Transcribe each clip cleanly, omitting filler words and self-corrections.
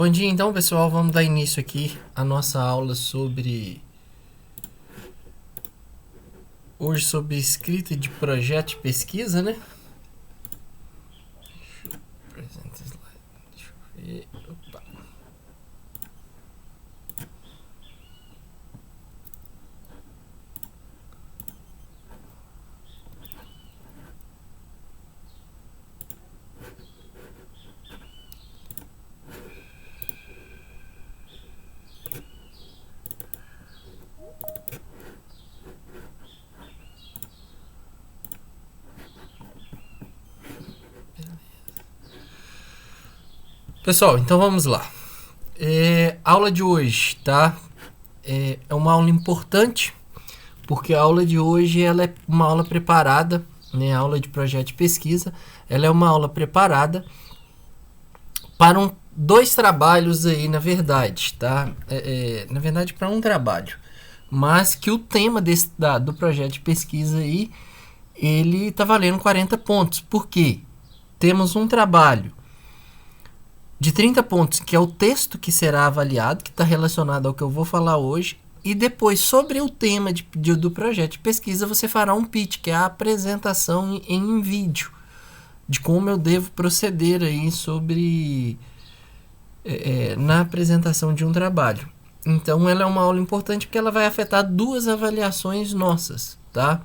Bom dia então, pessoal, vamos dar início aqui à nossa aula hoje sobre escrita de projeto de pesquisa, né? Deixa eu apresentar o slide, deixa eu ver, opa. Pessoal, então vamos lá. Aula de hoje, tá? É uma aula importante, porque a aula de hoje ela é uma aula preparada, né? A aula de projeto de pesquisa, ela é uma aula preparada para dois trabalhos aí, na verdade, tá? Na verdade, para um trabalho, mas que o tema do projeto de pesquisa aí, ele tá valendo 40 pontos. Por quê? Temos um trabalho de 30 pontos, que é o texto que será avaliado, que está relacionado ao que eu vou falar hoje, e depois, sobre o tema do projeto de pesquisa, você fará um pitch, que é a apresentação em vídeo, de como eu devo proceder aí na apresentação de um trabalho. Então, ela é uma aula importante, porque ela vai afetar duas avaliações nossas, tá?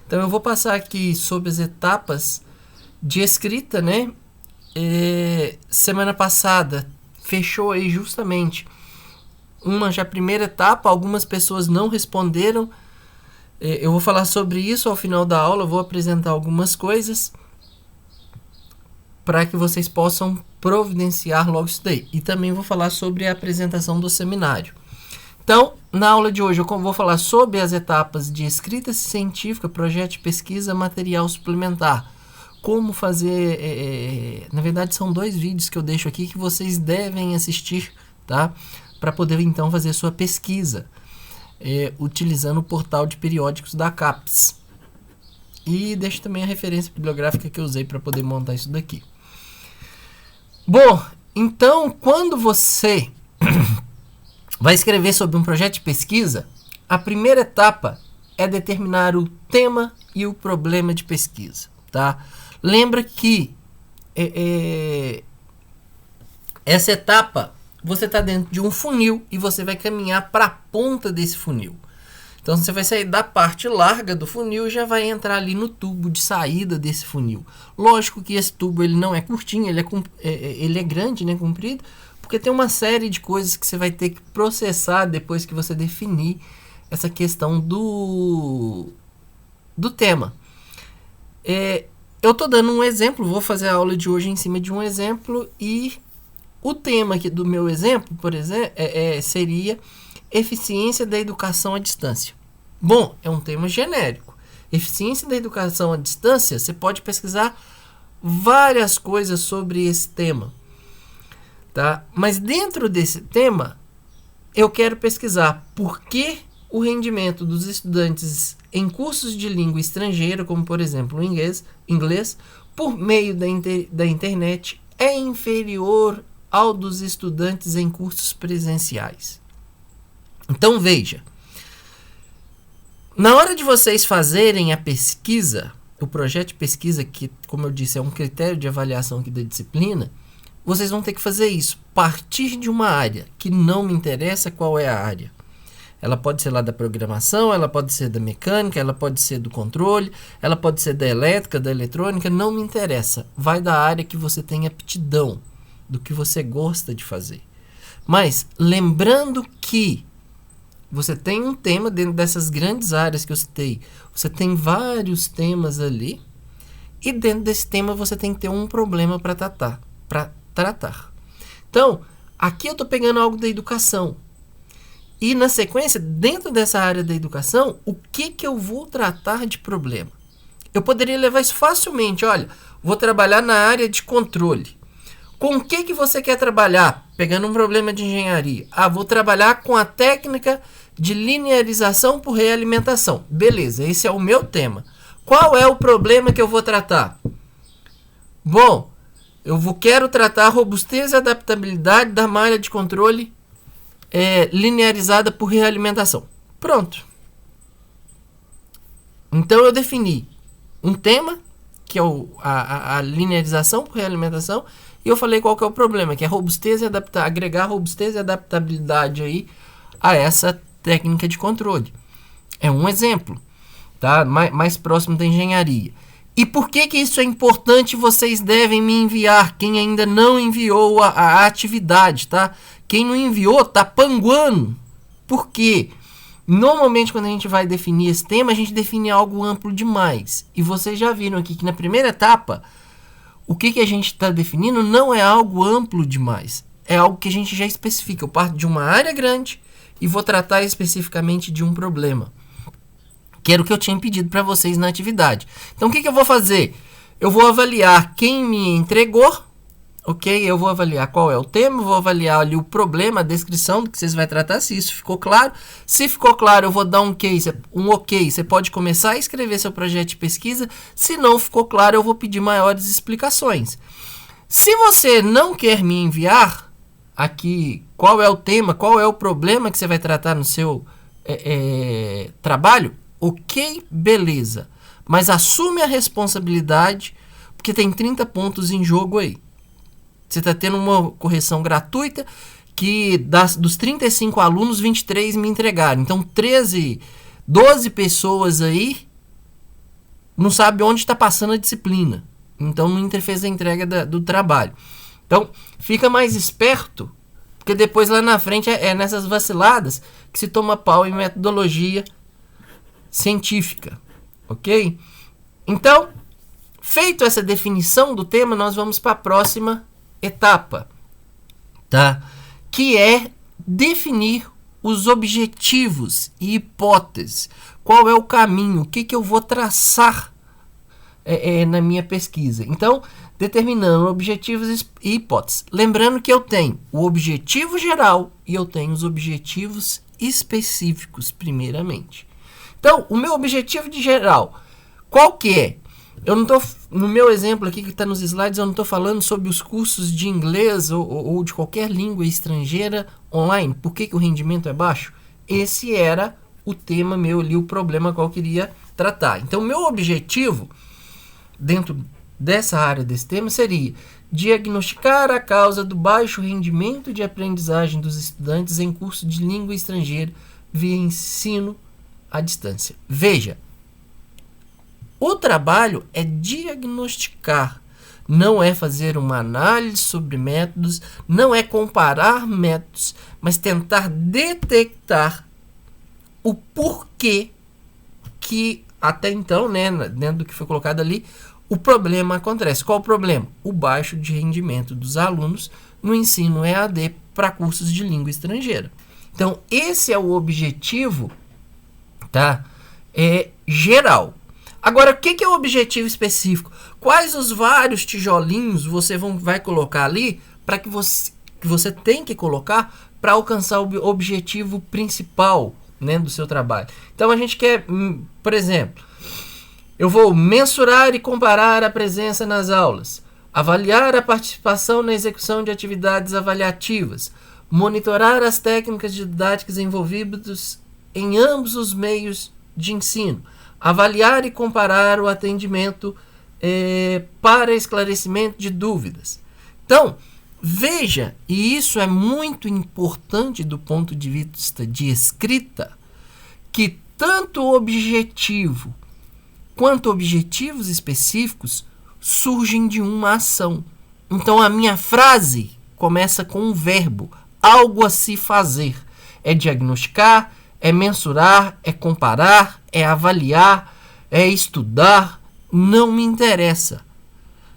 Então, eu vou passar aqui sobre as etapas de escrita, né? Semana passada fechou aí justamente a primeira etapa, algumas pessoas não responderam. Eu vou falar sobre isso ao final da aula, vou apresentar algumas coisas para que vocês possam providenciar logo isso daí. E também vou falar sobre a apresentação do seminário. Então, na aula de hoje eu vou falar sobre as etapas de escrita científica, projeto de pesquisa, material suplementar. Como fazer, na verdade são 2 vídeos que eu deixo aqui que vocês devem assistir, tá? Para poder então fazer sua pesquisa, utilizando o portal de periódicos da CAPES. E deixo também a referência bibliográfica que eu usei para poder montar isso daqui. Bom, então quando você vai escrever sobre um projeto de pesquisa, a primeira etapa é determinar o tema e o problema de pesquisa, tá? Lembra que essa etapa, você está dentro de um funil e você vai caminhar para a ponta desse funil. Então, você vai sair da parte larga do funil e já vai entrar ali no tubo de saída desse funil. Lógico que esse tubo ele não é curtinho, ele é grande, né, comprido, porque tem uma série de coisas que você vai ter que processar depois que você definir essa questão do tema. Eu estou dando um exemplo, vou fazer a aula de hoje em cima de um exemplo e o tema aqui do meu exemplo, por exemplo, seria eficiência da educação à distância. Bom, é um tema genérico. Eficiência da educação à distância, você pode pesquisar várias coisas sobre esse tema, tá? Mas dentro desse tema, eu quero pesquisar por que o rendimento dos estudantes em cursos de língua estrangeira, como por exemplo o inglês, por meio da internet, é inferior ao dos estudantes em cursos presenciais. Então veja, na hora de vocês fazerem a pesquisa, o projeto de pesquisa, que como eu disse é um critério de avaliação aqui da disciplina, vocês vão ter que fazer isso, partir de uma área, que não me interessa qual é a área. Ela pode ser lá da programação, ela pode ser da mecânica, ela pode ser do controle, ela pode ser da elétrica, da eletrônica, não me interessa. Vai da área que você tem aptidão, do que você gosta de fazer. Mas lembrando que você tem um tema dentro dessas grandes áreas que eu citei. Você tem vários temas ali e dentro desse tema você tem que ter um problema para tratar. Então, aqui eu estou pegando algo da educação. E na sequência, dentro dessa área da educação, o que eu vou tratar de problema? Eu poderia levar isso facilmente. Olha, vou trabalhar na área de controle. Com o que você quer trabalhar? Pegando um problema de engenharia. Vou trabalhar com a técnica de linearização por realimentação. Beleza, esse é o meu tema. Qual é o problema que eu vou tratar? Bom, Quero tratar a robustez e adaptabilidade da malha de controle linearizada por realimentação. Pronto. Então eu defini um tema, que é a linearização por realimentação, e eu falei qual que é o problema, que é agregar robustez e adaptabilidade aí a essa técnica de controle. É um exemplo, tá? Mais próximo da engenharia. E por que isso é importante? Vocês devem me enviar. Quem ainda não enviou a atividade, tá? Quem não enviou tá panguando. Por quê? Normalmente, quando a gente vai definir esse tema, a gente define algo amplo demais. E vocês já viram aqui que na primeira etapa, o que a gente está definindo não é algo amplo demais. É algo que a gente já especifica. Eu parto de uma área grande e vou tratar especificamente de um problema, que era o que eu tinha pedido para vocês na atividade. Então, o que eu vou fazer? Eu vou avaliar quem me entregou, ok? Eu vou avaliar qual é o tema, vou avaliar ali o problema, a descrição do que vocês vão tratar, se isso ficou claro. Se ficou claro, eu vou dar um ok. Você pode começar a escrever seu projeto de pesquisa. Se não ficou claro, eu vou pedir maiores explicações. Se você não quer me enviar aqui qual é o tema, qual é o problema que você vai tratar no seu trabalho, ok, beleza. Mas assume a responsabilidade, porque tem 30 pontos em jogo aí. Você está tendo uma correção gratuita que dos 35 alunos, 23 me entregaram. Então, 12 pessoas aí não sabem onde está passando a disciplina. Então, não fez a entrega do trabalho. Então, fica mais esperto, porque depois lá na frente é nessas vaciladas que se toma pau em metodologia científica, ok? Então, feito essa definição do tema, nós vamos para a próxima etapa, tá? Que é definir os objetivos e hipóteses. Qual é o caminho? O que eu vou traçar na minha pesquisa? Então, determinando objetivos e hipóteses. Lembrando que eu tenho o objetivo geral e eu tenho os objetivos específicos, primeiramente. Então, o meu objetivo de geral, qual que é? Eu não tô, no meu exemplo aqui que está nos slides, eu não estou falando sobre os cursos de inglês ou de qualquer língua estrangeira online. Por que o rendimento é baixo? Esse era o tema meu ali, o problema qual eu queria tratar. Então, meu objetivo, dentro dessa área desse tema, seria diagnosticar a causa do baixo rendimento de aprendizagem dos estudantes em curso de língua estrangeira via ensino à distância. Veja, o trabalho é diagnosticar, não é fazer uma análise sobre métodos, não é comparar métodos, mas tentar detectar o porquê que até então, né, dentro do que foi colocado ali, o problema acontece. Qual o problema? O baixo de rendimento dos alunos no ensino EAD para cursos de língua estrangeira. Então, esse é o objetivo, tá? Geral. Agora, o que é o objetivo específico? Quais os vários tijolinhos você vai colocar ali para que você tem que colocar para alcançar o objetivo principal, né, do seu trabalho? Então, a gente quer, por exemplo, eu vou mensurar e comparar a presença nas aulas, avaliar a participação na execução de atividades avaliativas, monitorar as técnicas didáticas envolvidas em ambos os meios de ensino, avaliar e comparar o atendimento para esclarecimento de dúvidas. Então, veja, e isso é muito importante do ponto de vista de escrita, que tanto o objetivo quanto objetivos específicos surgem de uma ação. Então, a minha frase começa com um verbo, algo a se fazer. É diagnosticar, é mensurar, é comparar, é avaliar, é estudar, não me interessa.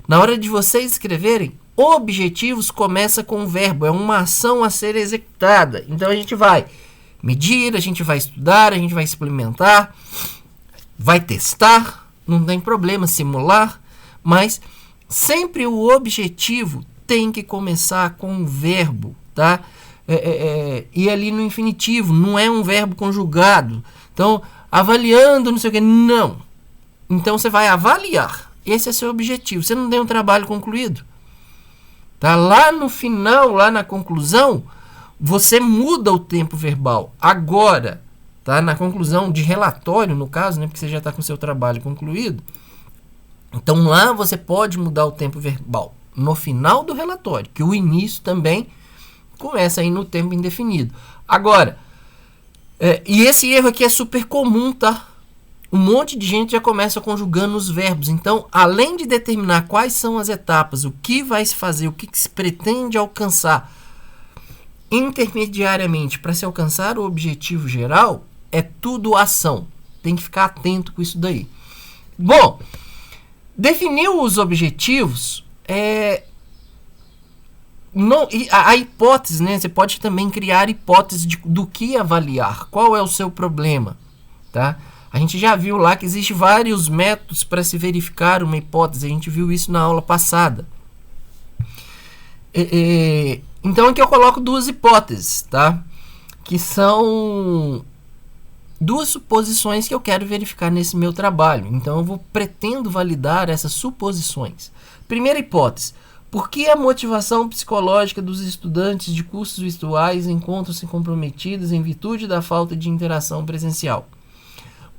Na hora de vocês escreverem, objetivos começa com um verbo, é uma ação a ser executada. Então a gente vai medir, a gente vai estudar, a gente vai experimentar, vai testar, não tem problema, simular, mas sempre o objetivo tem que começar com um verbo, tá? E ali no infinitivo, não é um verbo conjugado. Então, avaliando, não sei o que, não. Então, você vai avaliar. Esse é seu objetivo. Você não tem um trabalho concluído. Tá? Lá no final, lá na conclusão, você muda o tempo verbal. Agora, tá? Na conclusão de relatório, no caso, né? Porque você já está com o seu trabalho concluído. Então lá você pode mudar o tempo verbal. No final do relatório, que o início também começa aí no tempo indefinido. Agora, e esse erro aqui é super comum, tá? Um monte de gente já começa conjugando os verbos. Então, além de determinar quais são as etapas, o que vai se fazer, o que se pretende alcançar intermediariamente para se alcançar o objetivo geral, é tudo ação. Tem que ficar atento com isso daí. Bom, definiu os objetivos, a hipótese, né? Você pode também criar hipótese do que avaliar, qual é o seu problema, tá? A gente já viu lá que existe vários métodos para se verificar uma hipótese, a gente viu isso na aula passada. Então aqui eu coloco duas hipóteses, tá? Que são duas suposições que eu quero verificar nesse meu trabalho. Então eu pretendo validar essas suposições. Primeira hipótese: por que a motivação psicológica dos estudantes de cursos virtuais encontram-se comprometidas em virtude da falta de interação presencial?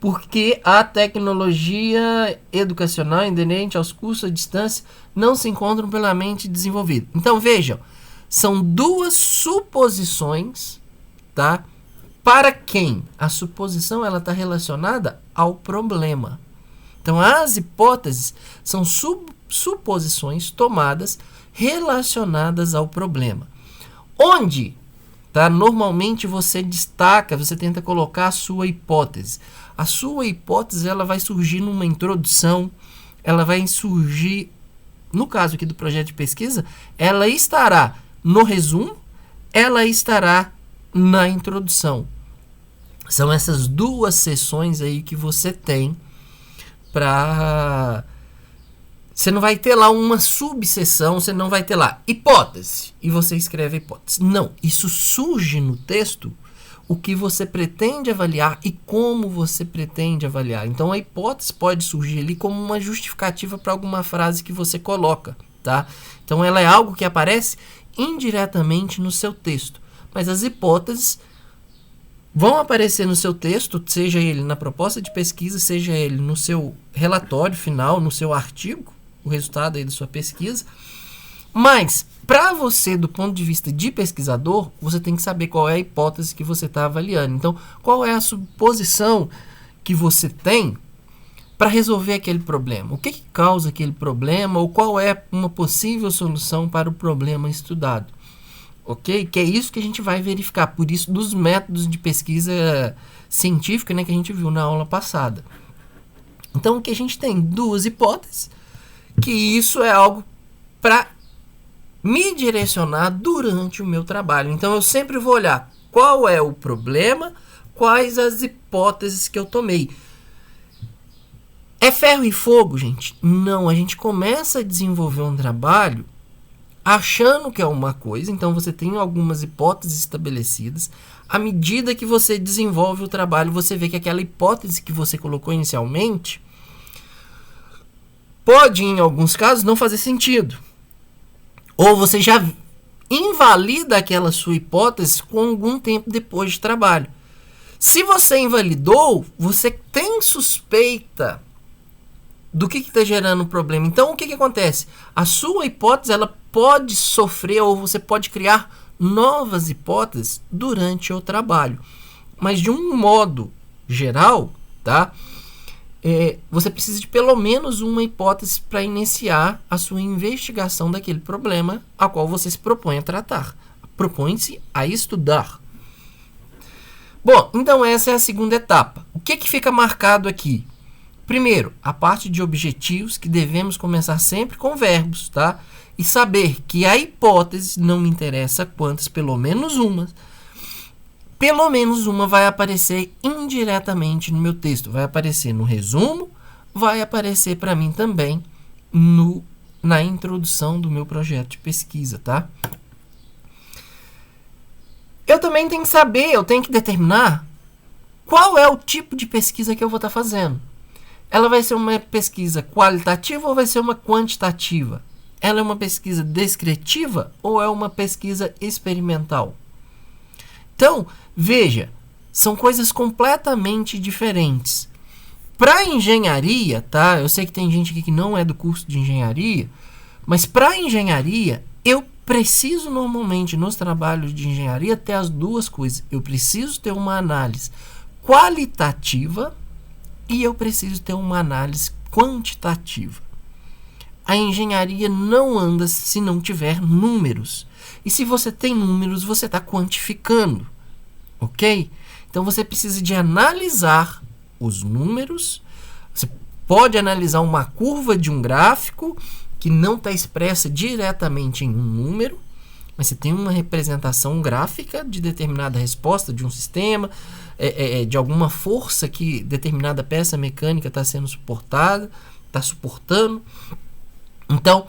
Porque a tecnologia educacional inerente aos cursos à distância não se encontram plenamente desenvolvidas. Então vejam, são duas suposições, tá? Para quem? A suposição ela está relacionada ao problema. Então as hipóteses são suposições tomadas relacionadas ao problema. Onde, tá? Normalmente você destaca, você tenta colocar a sua hipótese. A sua hipótese ela vai surgir numa introdução, ela vai surgir, no caso aqui do projeto de pesquisa, ela estará no resumo, ela estará na introdução. São essas duas seções aí que você tem para... Você não vai ter lá uma subseção, você não vai ter lá hipótese e você escreve a hipótese. Não, isso surge no texto o que você pretende avaliar e como você pretende avaliar. Então a hipótese pode surgir ali como uma justificativa para alguma frase que você coloca, tá? Então ela é algo que aparece indiretamente no seu texto, mas as hipóteses vão aparecer no seu texto, seja ele na proposta de pesquisa, seja ele no seu relatório final, no seu artigo, o resultado aí da sua pesquisa. Mas, para você, do ponto de vista de pesquisador, você tem que saber qual é a hipótese que você está avaliando. Então, qual é a suposição que você tem para resolver aquele problema? O que causa aquele problema ou qual é uma possível solução para o problema estudado? Ok? Que é isso que a gente vai verificar. Por isso, dos métodos de pesquisa científica, né, que a gente viu na aula passada. Então, o que a gente tem? Duas hipóteses, que isso é algo para me direcionar durante o meu trabalho. Então, eu sempre vou olhar qual é o problema, quais as hipóteses que eu tomei. É ferro e fogo, gente? Não, a gente começa a desenvolver um trabalho achando que é uma coisa, então você tem algumas hipóteses estabelecidas. À medida que você desenvolve o trabalho, você vê que aquela hipótese que você colocou inicialmente pode, em alguns casos, não fazer sentido. Ou você já invalida aquela sua hipótese com algum tempo depois de trabalho. Se você invalidou, você tem suspeita do que está gerando o problema. Então, o que acontece? A sua hipótese ela pode sofrer ou você pode criar novas hipóteses durante o trabalho. Mas, de um modo geral, tá? Você precisa de pelo menos uma hipótese para iniciar a sua investigação daquele problema a qual você se propõe a tratar. Propõe-se a estudar. Bom, então essa é a segunda etapa. O que fica marcado aqui? Primeiro, a parte de objetivos, que devemos começar sempre com verbos, tá? E saber que a hipótese, não me interessa quantas, pelo menos uma vai aparecer indiretamente no meu texto. Vai aparecer no resumo, vai aparecer para mim também na introdução do meu projeto de pesquisa, tá? Eu também tenho que saber, eu tenho que determinar qual é o tipo de pesquisa que eu vou estar fazendo. Ela vai ser uma pesquisa qualitativa ou vai ser uma quantitativa? ela é uma pesquisa descritiva ou é uma pesquisa experimental? Então, veja, são coisas completamente diferentes. Para engenharia, tá? Eu sei que tem gente aqui que não é do curso de engenharia, mas para engenharia, eu preciso normalmente nos trabalhos de engenharia ter as duas coisas. Eu preciso ter uma análise qualitativa e eu preciso ter uma análise quantitativa. A engenharia não anda se não tiver números. E se você tem números, você está quantificando, ok? Então você precisa de analisar os números. Você pode analisar uma curva de um gráfico que não está expressa diretamente em um número, mas você tem uma representação gráfica de determinada resposta de um sistema, de alguma força que determinada peça mecânica está sendo suportada, está suportando. Então,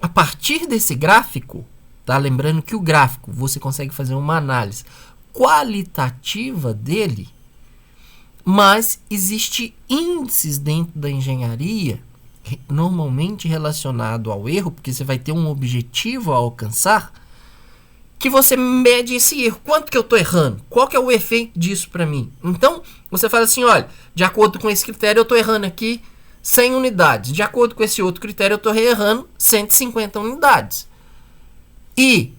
a partir desse gráfico, tá? Lembrando que o gráfico você consegue fazer uma análise qualitativa dele, mas existe índices dentro da engenharia, normalmente relacionado ao erro, porque você vai ter um objetivo a alcançar, que você mede esse erro. Quanto que eu estou errando? Qual que é o efeito disso para mim? Então, você fala assim, olha, de acordo com esse critério eu estou errando aqui 100 unidades. De acordo com esse outro critério, eu estou errando 150 unidades. E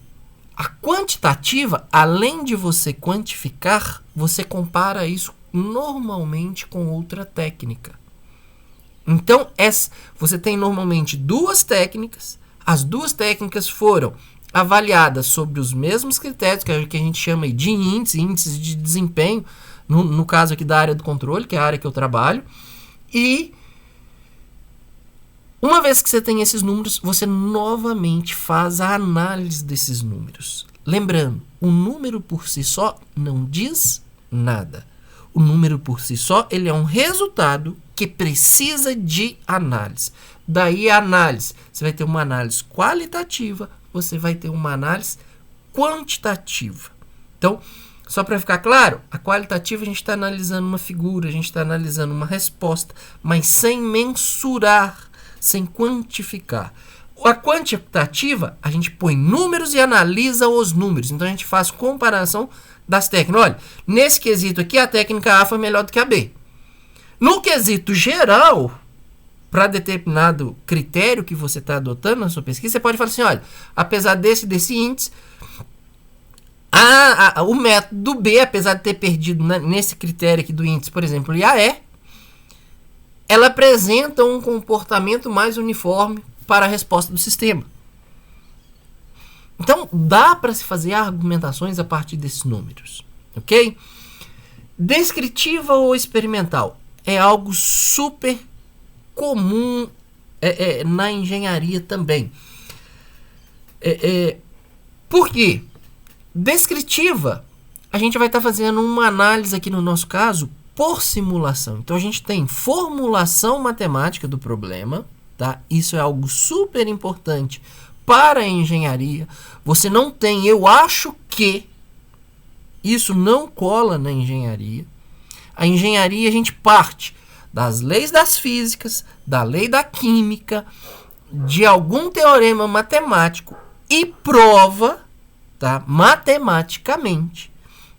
a quantitativa, além de você quantificar, você compara isso normalmente com outra técnica. Então, você tem normalmente duas técnicas. As duas técnicas foram avaliadas sobre os mesmos critérios, que é o que a gente chama de índices de desempenho, no caso aqui da área do controle, que é a área que eu trabalho. E uma vez que você tem esses números, você novamente faz a análise desses números. Lembrando, o número por si só não diz nada. O número por si só, ele é um resultado que precisa de análise. Daí a análise. Você vai ter uma análise qualitativa, você vai ter uma análise quantitativa. Então, só para ficar claro, a qualitativa a gente está analisando uma figura, a gente está analisando uma resposta, mas sem mensurar, sem quantificar. A quantitativa, a gente põe números e analisa os números. Então, a gente faz comparação das técnicas. Olha, nesse quesito aqui, a técnica A foi melhor do que a B. No quesito geral, para determinado critério que você está adotando na sua pesquisa, você pode falar assim, olha, apesar desse índice, o método B, apesar de ter perdido nesse critério aqui do índice, por exemplo, IAE, ela apresenta um comportamento mais uniforme para a resposta do sistema. Então, dá para se fazer argumentações a partir desses números, ok? Descritiva ou experimental é algo super comum na engenharia também. Por quê? Descritiva, a gente vai estar fazendo uma análise aqui no nosso caso por simulação. Então, a gente tem formulação matemática do problema, tá? Isso é algo super importante para a engenharia. Você não tem, eu acho que isso não cola na engenharia. A engenharia, a gente parte das leis das físicas, da lei da química, de algum teorema matemático e prova, tá, matematicamente,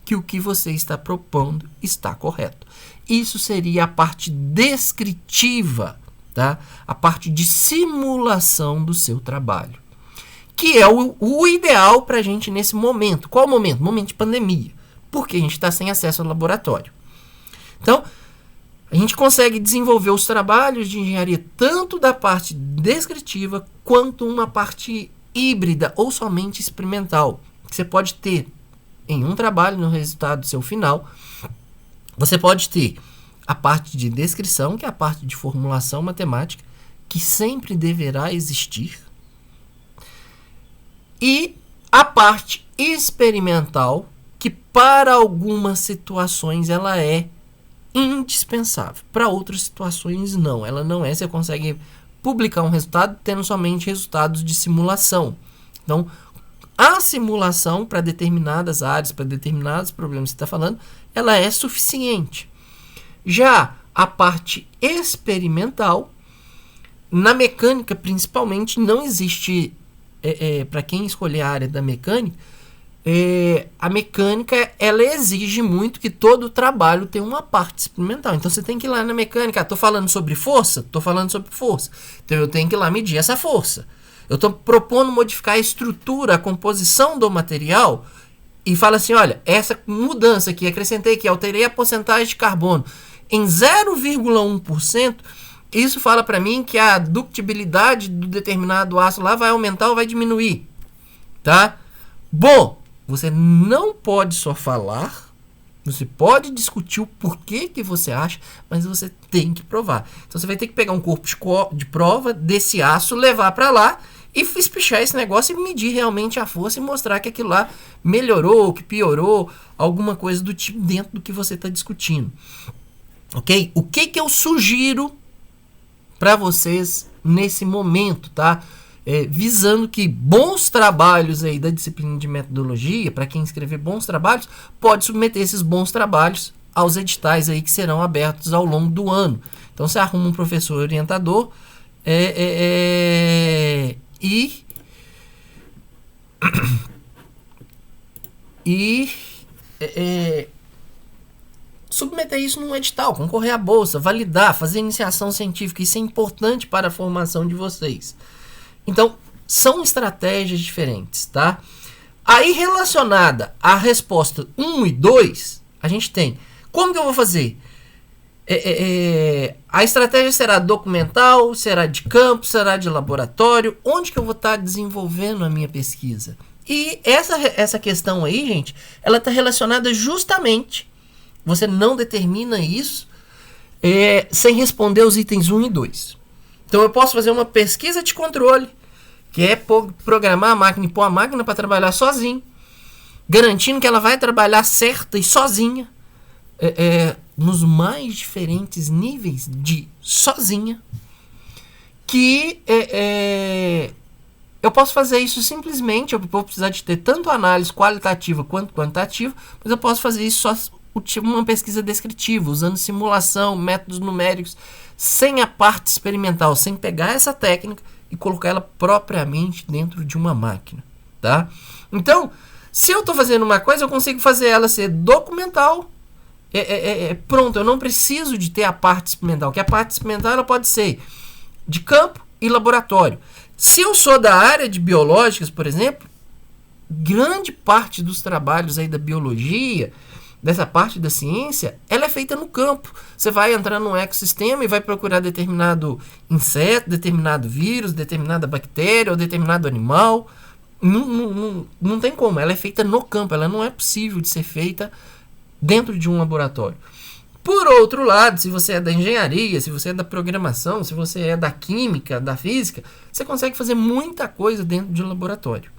que o que você está propondo está correto. Isso seria a parte descritiva, tá? A parte de simulação do seu trabalho, que é o ideal para a gente nesse momento. Qual momento? Momento de pandemia, porque a gente está sem acesso ao laboratório. Então, a gente consegue desenvolver os trabalhos de engenharia tanto da parte descritiva quanto uma parte híbrida ou somente experimental. Você pode ter em um trabalho, no resultado seu final, você pode ter a parte de descrição, que é a parte de formulação matemática, que sempre deverá existir, e a parte experimental, que para algumas situações ela é indispensável. Para outras situações não, ela não é. Você consegue publicar um resultado tendo somente resultados de simulação. Então, a simulação para determinadas áreas, para determinados problemas que você está falando, ela é suficiente. Já a parte experimental, Na mecânica, principalmente, não existe, para quem escolher a área da mecânica, a mecânica, ela exige muito que todo o trabalho tenha uma parte experimental. Então, você tem que ir lá na mecânica. Estou falando sobre força? Estou falando sobre força. Então, eu tenho que ir lá medir essa força. Eu estou propondo modificar a estrutura, a composição do material, e fala assim, olha, essa mudança aqui, acrescentei aqui, alterei a porcentagem de carbono em 0,1%, isso fala para mim que a ductibilidade do determinado aço lá vai aumentar ou vai diminuir, tá? Bom, você não pode só falar, você pode discutir o porquê que você acha, mas você tem que provar. Então você vai ter que pegar um corpo de prova desse aço, levar para lá e espichar esse negócio e medir realmente a força e mostrar que aquilo lá melhorou, que piorou, alguma coisa do tipo dentro do que você está discutindo. Ok? O que eu sugiro para vocês nesse momento, tá? Visando que bons trabalhos aí da disciplina de metodologia, para quem escrever bons trabalhos, pode submeter esses bons trabalhos aos editais aí que serão abertos ao longo do ano. Então você arruma um professor orientador submeter isso num edital, concorrer à bolsa, validar, fazer iniciação científica. Isso é importante para a formação de vocês. Então, são estratégias diferentes, tá? Aí, relacionada à resposta 1 e 2, a gente tem, como que eu vou fazer? A estratégia será documental, será de campo, será de laboratório, onde que eu vou estar desenvolvendo a minha pesquisa? E essa questão aí, gente, ela está relacionada justamente, você não determina isso sem responder os itens 1 e 2. Então eu posso fazer uma pesquisa de controle, que é programar a máquina e pôr a máquina para trabalhar sozinho, garantindo que ela vai trabalhar certa e sozinha, nos mais diferentes níveis de sozinha, que eu posso fazer isso simplesmente, eu vou precisar de ter tanto análise qualitativa quanto quantitativa, mas eu posso fazer isso só uma pesquisa descritiva, usando simulação, métodos numéricos, sem a parte experimental, sem pegar essa técnica e colocar ela propriamente dentro de uma máquina, tá? Então, se eu estou fazendo uma coisa, eu consigo fazer ela ser documental, pronto, eu não preciso de ter a parte experimental, que a parte experimental ela pode ser de campo e laboratório. Se eu sou da área de biológicas, por exemplo, grande parte dos trabalhos aí da biologia, dessa parte da ciência, ela é feita no campo. Você vai entrar num ecossistema e vai procurar determinado inseto, determinado vírus, determinada bactéria ou determinado animal. Não tem como, ela é feita no campo, ela não é possível de ser feita dentro de um laboratório. Por outro lado, se você é da engenharia, se você é da programação, se você é da química, da física, você consegue fazer muita coisa dentro de um laboratório.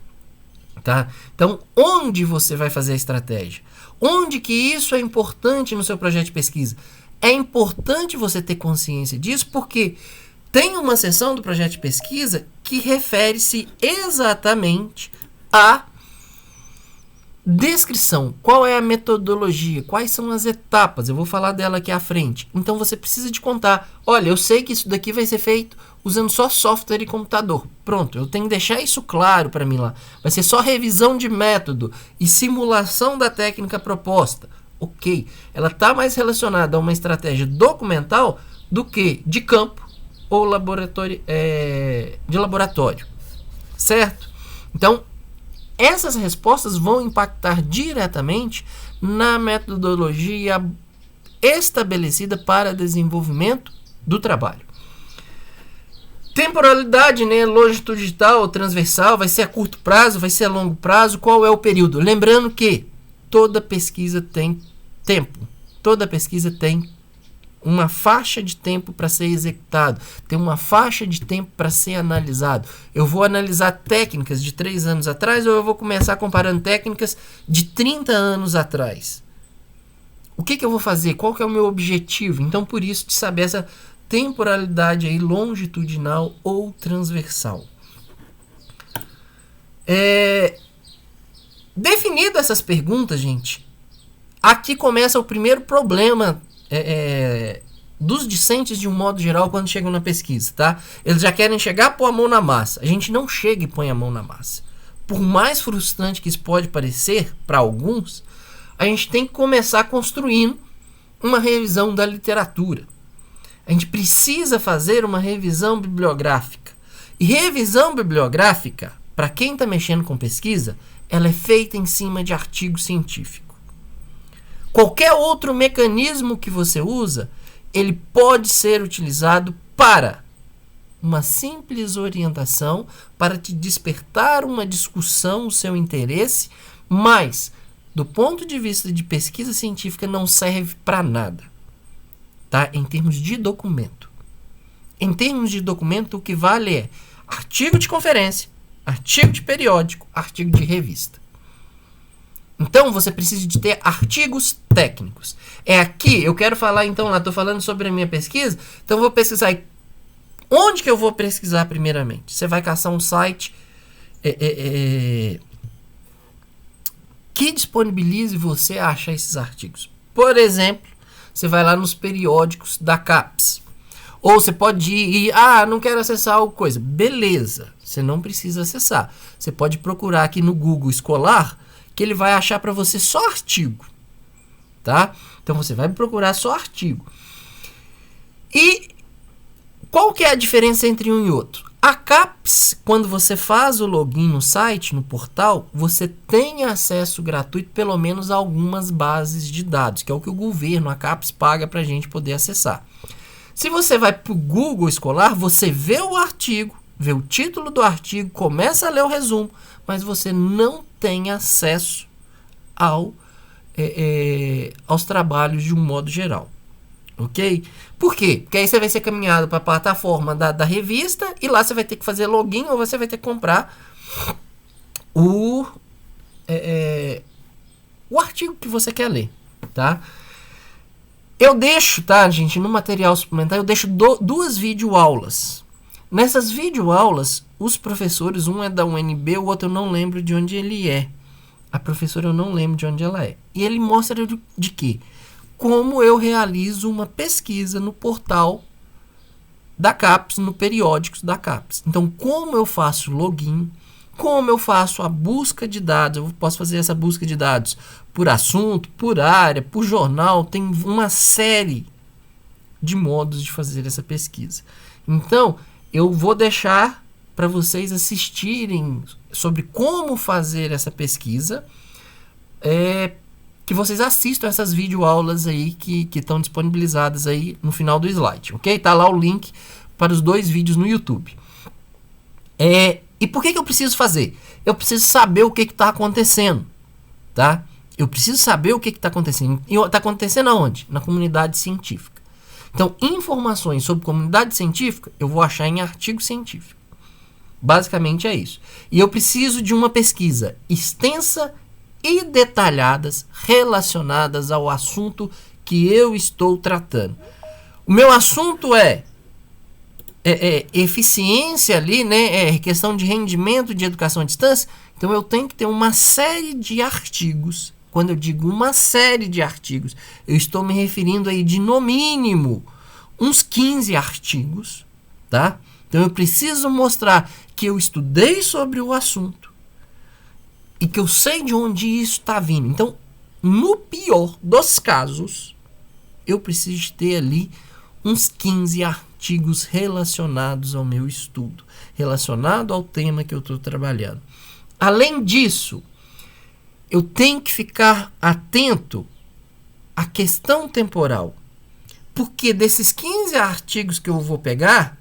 Tá? Então, onde você vai fazer a estratégia? Onde que isso é importante no seu projeto de pesquisa? É importante você ter consciência disso, porque tem uma seção do projeto de pesquisa que refere-se exatamente à descrição. Qual é a metodologia? Quais são as etapas? Eu vou falar dela aqui à frente. Então você precisa de contar. Olha, eu sei que isso daqui vai ser feito usando só software e computador. Pronto, eu tenho que deixar isso claro para mim lá. Vai ser só revisão de método e simulação da técnica proposta. Ok, ela está mais relacionada a uma estratégia documental do que de campo ou de laboratório. Certo? Então, essas respostas vão impactar diretamente na metodologia estabelecida para desenvolvimento do trabalho. Temporalidade, né? Longitudinal, transversal, vai ser a curto prazo, vai ser a longo prazo, qual é o período? Lembrando que toda pesquisa tem tempo, toda pesquisa tem uma faixa de tempo para ser executado, tem uma faixa de tempo para ser analisado. Eu vou analisar técnicas de 3 anos atrás ou eu vou começar comparando técnicas de 30 anos atrás? O que eu vou fazer? Qual que é o meu objetivo? Então, por isso, de saber essa temporalidade aí longitudinal ou transversal. Definido essas perguntas, gente, aqui começa o primeiro problema dos discentes de um modo geral quando chegam na pesquisa, tá? Eles já querem chegar, pôr a mão na massa. A gente não chega e põe a mão na massa. Por mais frustrante que isso pode parecer para alguns, a gente tem que começar construindo uma revisão da literatura. A gente precisa fazer uma revisão bibliográfica. E revisão bibliográfica, para quem está mexendo com pesquisa, ela é feita em cima de artigo científico. Qualquer outro mecanismo que você usa, ele pode ser utilizado para uma simples orientação, para te despertar uma discussão, o seu interesse, mas, do ponto de vista de pesquisa científica, não serve para nada. Tá? Em termos de documento. Em termos de documento, o que vale é artigo de conferência, artigo de periódico, artigo de revista. Então, você precisa de ter artigos técnicos. É aqui, eu quero falar então, lá estou falando sobre a minha pesquisa, então eu vou pesquisar. Onde que eu vou pesquisar primeiramente? Você vai caçar um site que disponibilize você a achar esses artigos. Por exemplo, você vai lá nos periódicos da CAPES. Ou você pode ir, não quero acessar alguma coisa. Beleza, você não precisa acessar. Você pode procurar aqui no Google Escolar, que ele vai achar para você só artigo. Tá? Então você vai procurar só artigo. E qual que é a diferença entre um e outro? A CAPES, quando você faz o login no site, no portal, você tem acesso gratuito pelo menos a algumas bases de dados, que é o que o governo, a CAPES, paga para a gente poder acessar. Se você vai para o Google Escolar, você vê o artigo, vê o título do artigo, começa a ler o resumo, mas você não tem acesso aos trabalhos de um modo geral. Ok? Por quê? Porque aí você vai ser caminhado para a plataforma da revista e lá você vai ter que fazer login ou você vai ter que comprar o artigo que você quer ler, tá? Eu deixo, tá, gente, no material suplementar, eu deixo duas videoaulas. Nessas videoaulas, os professores, um é da UNB, o outro eu não lembro de onde ele é. A professora eu não lembro de onde ela é. E ele mostra de quê? Como eu realizo uma pesquisa no portal da CAPES, no periódicos da CAPES. Então, como eu faço login, como eu faço a busca de dados, eu posso fazer essa busca de dados por assunto, por área, por jornal, tem uma série de modos de fazer essa pesquisa. Então, eu vou deixar para vocês assistirem sobre como fazer essa pesquisa, que vocês assistam essas videoaulas aí que estão disponibilizadas aí no final do slide, ok? Tá lá o link para os 2 vídeos no YouTube. E por que eu preciso fazer? Eu preciso saber o que está acontecendo, tá? Eu preciso saber o que está acontecendo. E está acontecendo aonde? Na comunidade científica. Então, informações sobre comunidade científica eu vou achar em artigo científico. Basicamente é isso. E eu preciso de uma pesquisa extensa e detalhadas relacionadas ao assunto que eu estou tratando. O meu assunto é eficiência ali, né? Questão de rendimento de educação à distância. Então eu tenho que ter uma série de artigos. Quando eu digo uma série de artigos, eu estou me referindo aí de no mínimo uns 15 artigos, tá? Então eu preciso mostrar que eu estudei sobre o assunto e que eu sei de onde isso está vindo. Então, no pior dos casos, eu preciso ter ali uns 15 artigos relacionados ao meu estudo, relacionado ao tema que eu estou trabalhando. Além disso, eu tenho que ficar atento à questão temporal, porque desses 15 artigos que eu vou pegar,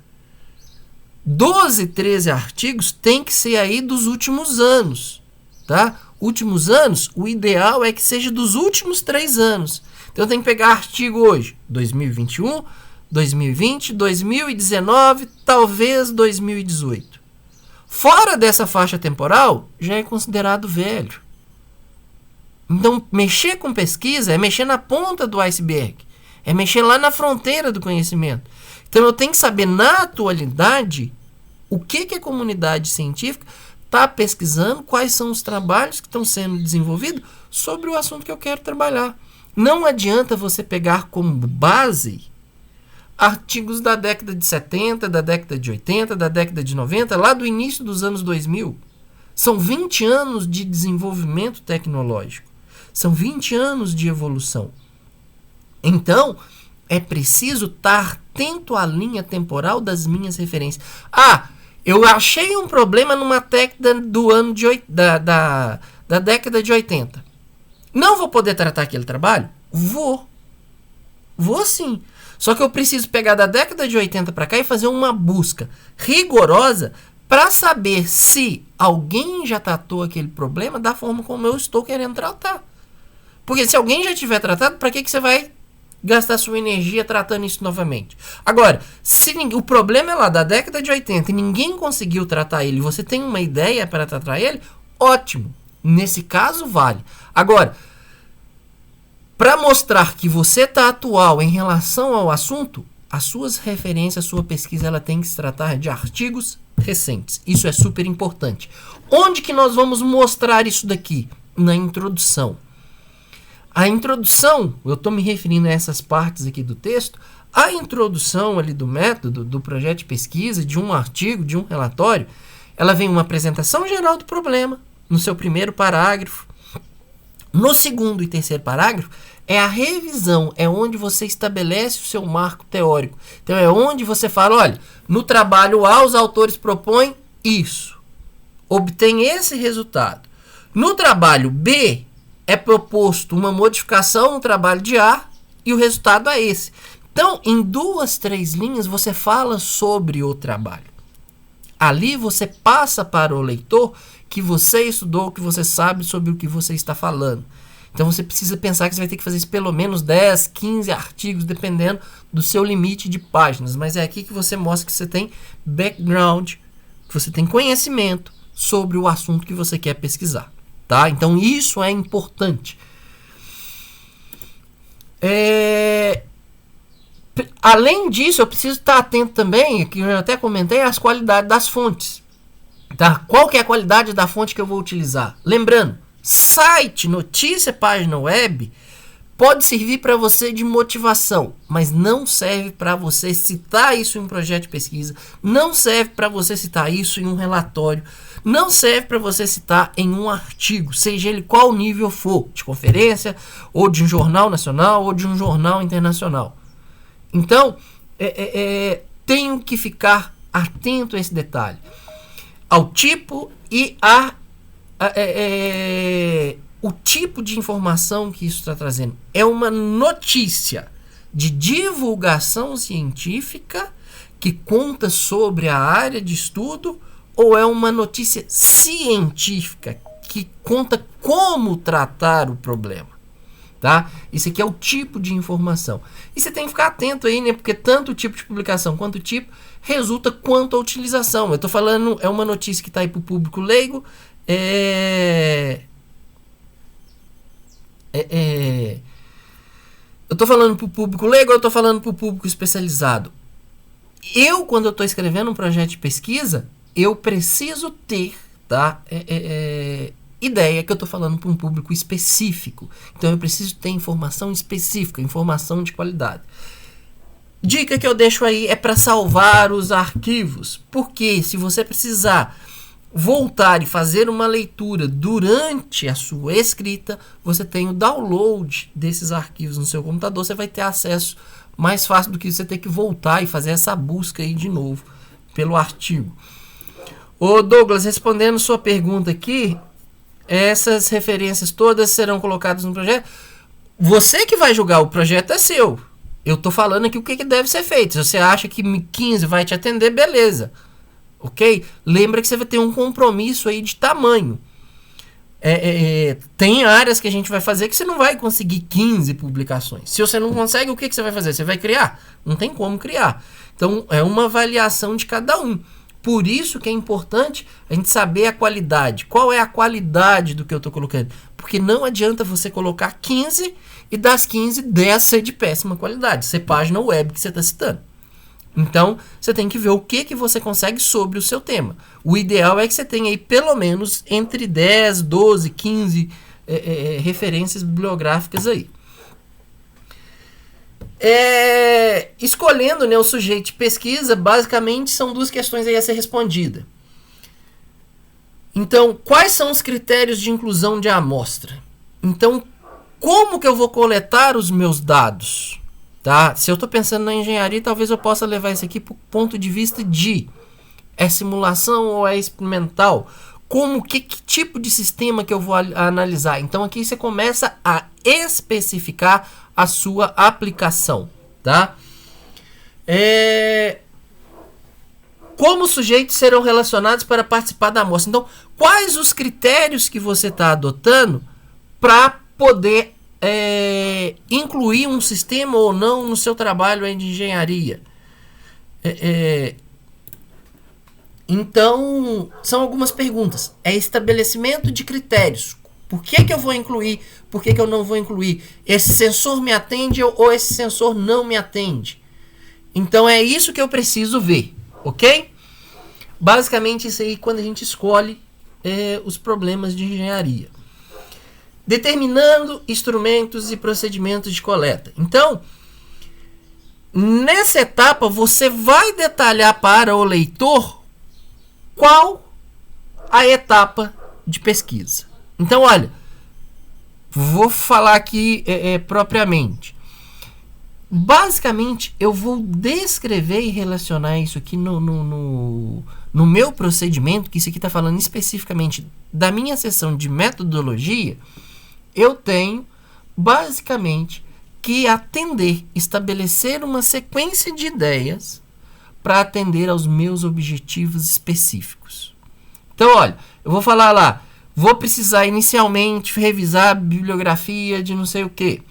12, 13 artigos tem que ser aí dos últimos anos, tá? Últimos anos, o ideal é que seja dos últimos 3 anos. Então eu tenho que pegar artigo hoje, 2021, 2020, 2019, talvez 2018. Fora dessa faixa temporal, já é considerado velho. Então, mexer com pesquisa é mexer na ponta do iceberg. É mexer lá na fronteira do conhecimento. Então, eu tenho que saber, na atualidade, o que a comunidade científica está pesquisando, quais são os trabalhos que estão sendo desenvolvidos sobre o assunto que eu quero trabalhar. Não adianta você pegar como base artigos da década de 70, da década de 80, da década de 90, lá do início dos anos 2000. São 20 anos de desenvolvimento tecnológico. São 20 anos de evolução. Então, é preciso estar atento à linha temporal das minhas referências. Ah, eu achei um problema numa década do ano da década de 80. Não vou poder tratar aquele trabalho? Vou sim. Só que eu preciso pegar da década de 80 para cá e fazer uma busca rigorosa para saber se alguém já tratou aquele problema da forma como eu estou querendo tratar. Porque se alguém já tiver tratado, para que você vai gastar sua energia tratando isso novamente? Agora, se o problema é lá da década de 80 e ninguém conseguiu tratar ele, você tem uma ideia para tratar ele, ótimo. Nesse caso, vale. Agora, para mostrar que você está atual em relação ao assunto, as suas referências, a sua pesquisa, ela tem que se tratar de artigos recentes. Isso é super importante. Onde que nós vamos mostrar isso daqui? Na introdução. A introdução, eu estou me referindo a essas partes aqui do texto, a introdução ali do método, do projeto de pesquisa, de um artigo, de um relatório, ela vem uma apresentação geral do problema, no seu primeiro parágrafo. No segundo e terceiro parágrafo, é a revisão, é onde você estabelece o seu marco teórico. Então, é onde você fala, olha, no trabalho A, os autores propõem isso. Obtém esse resultado. No trabalho B, é proposto uma modificação no trabalho de A e o resultado é esse. Então, em 2, 3 linhas, você fala sobre o trabalho. Ali você passa para o leitor que você estudou, que você sabe sobre o que você está falando. Então, você precisa pensar que você vai ter que fazer isso pelo menos 10, 15 artigos, dependendo do seu limite de páginas. Mas é aqui que você mostra que você tem background, que você tem conhecimento sobre o assunto que você quer pesquisar. Tá? Então, isso é importante. Além disso, eu preciso estar atento também, que eu até comentei, às qualidades das fontes. Tá? Qual que é a qualidade da fonte que eu vou utilizar? Lembrando, site, notícia, página web, pode servir para você de motivação, mas não serve para você citar isso em um projeto de pesquisa, não serve para você citar isso em um relatório, não serve para você citar em um artigo, seja ele qual nível for, de conferência, ou de um jornal nacional, ou de um jornal internacional. Então, tenho que ficar atento a esse detalhe, ao tipo e o tipo de informação que isso está trazendo. É uma notícia de divulgação científica que conta sobre a área de estudo, ou é uma notícia científica que conta como tratar o problema? Tá? Isso aqui é o tipo de informação. E você tem que ficar atento aí, né? Porque tanto o tipo de publicação quanto o tipo resulta quanto a utilização. Eu estou falando, é uma notícia que está aí para o público leigo. Eu estou falando para o público leigo ou eu estou falando para o público especializado? Quando eu estou escrevendo um projeto de pesquisa, eu preciso ter, tá, ideia que eu estou falando para um público específico. Então, eu preciso ter informação específica, informação de qualidade. Dica que eu deixo aí é para salvar os arquivos. Porque se você precisar voltar e fazer uma leitura durante a sua escrita, você tem o download desses arquivos no seu computador, você vai ter acesso mais fácil do que você ter que voltar e fazer essa busca aí de novo pelo artigo. Ô Douglas, respondendo sua pergunta aqui, essas referências todas serão colocadas no projeto. Você que vai julgar, o projeto é seu. Eu estou falando aqui o que deve ser feito. Se você acha que 15 vai te atender, beleza. Ok? Lembra que você vai ter um compromisso aí de tamanho. Tem áreas que a gente vai fazer que você não vai conseguir 15 publicações. Se você não consegue, o que você vai fazer? Você vai criar? Não tem como criar. Então, é uma avaliação de cada um. Por isso que é importante a gente saber a qualidade. Qual é a qualidade do que eu estou colocando? Porque não adianta você colocar 15 e das 15, 10 ser de péssima qualidade. Ser página web que você está citando. Então, você tem que ver o que você consegue sobre o seu tema. O ideal é que você tenha aí pelo menos entre 10, 12, 15 referências bibliográficas aí. Escolhendo, né, o sujeito de pesquisa, basicamente são duas questões aí a ser respondida. Então, quais são os critérios de inclusão de amostra? Então, como que eu vou coletar os meus dados? Tá? Se eu estou pensando na engenharia, talvez eu possa levar isso aqui para o ponto de vista de simulação ou experimental. Que tipo de sistema que eu vou analisar? Então, aqui você começa a especificar a sua aplicação. Tá? Como os sujeitos serão relacionados para participar da amostra? Então, quais os critérios que você está adotando para poder incluir um sistema ou não no seu trabalho de engenharia? Então, são algumas perguntas. Estabelecimento de critérios. Por que eu vou incluir? Por que eu não vou incluir? Esse sensor me atende ou esse sensor não me atende? Então, é isso que eu preciso ver. Ok? Basicamente isso aí quando a gente escolhe os problemas de engenharia. Determinando instrumentos e procedimentos de coleta. Então, nessa etapa você vai detalhar para o leitor qual a etapa de pesquisa. Então, olha, vou falar aqui propriamente. Basicamente, eu vou descrever e relacionar isso aqui no meu procedimento, que isso aqui está falando especificamente da minha seção de metodologia. Eu tenho, basicamente, que estabelecer uma sequência de ideias para atender aos meus objetivos específicos. Então, olha, eu vou falar lá, vou precisar inicialmente revisar a bibliografia de não sei o que.